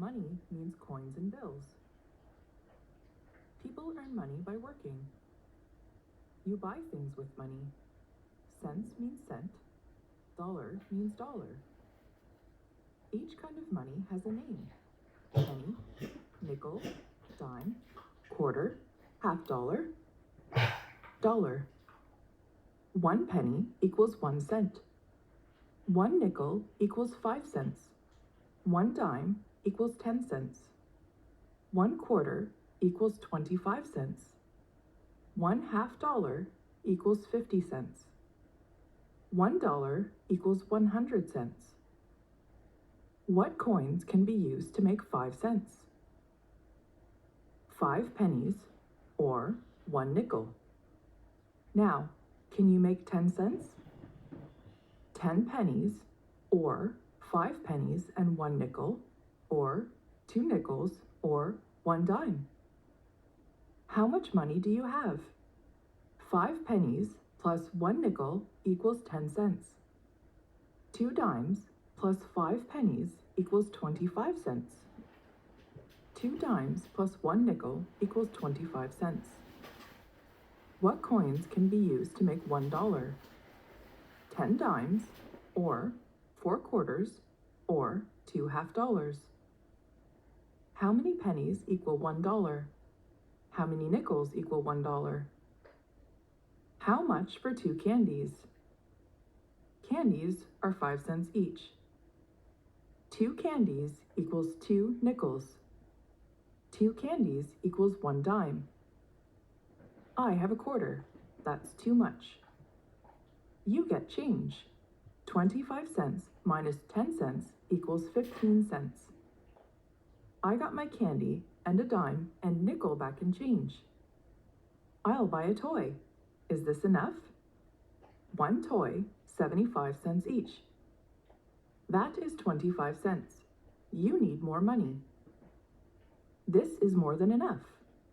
Money means coins and bills. People earn money by working. You buy things with money. Cents means cent. Dollar means dollar. Each kind of money has a name. Penny, nickel, dime, quarter, half dollar, dollar. 1 penny equals 1 cent. 1 nickel equals 5 cents. 1 dime equals 10 cents. 1 quarter equals 25 cents. 1 half dollar equals 50 cents. $1 equals 100 cents. What coins can be used to make 5 cents? 5 pennies or 1 nickel. Now, can you make 10 cents? 10 pennies or 5 pennies and 1 nickel or 2 nickels or 1 dime. How much money do you have? 5 pennies plus 1 nickel equals 10 cents. 2 dimes plus 5 pennies equals 25 cents. 2 dimes plus 1 nickel equals 25 cents. What coins can be used to make $1? 10 dimes, or 4 quarters, or 2 half dollars. How many pennies equal $1? How many nickels equal $1? How much for 2 candies? Candies are 5 cents each. 2 candies equals 2 nickels. 2 candies equals 1 dime. I have a quarter. That's too much. You get change. 25 cents minus 10 cents equals 15 cents. I got my candy and a dime and nickel back in change. I'll buy a toy. Is this enough? 1 toy, 75 cents each. That is 25 cents. You need more money. This is more than enough.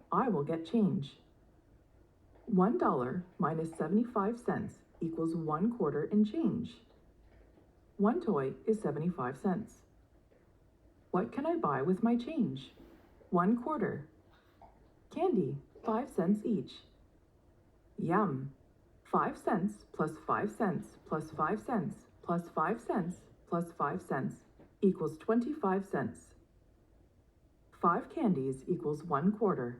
I will get change. $1 minus 75 cents equals 1 quarter in change. 1 toy is 75 cents. What can I buy with my change? 1 quarter. Candy, 5 cents each. Yum! 5 cents plus 5 cents plus 5 cents plus 5 cents plus 5 cents equals 25 cents. 5 candies equals 1 quarter.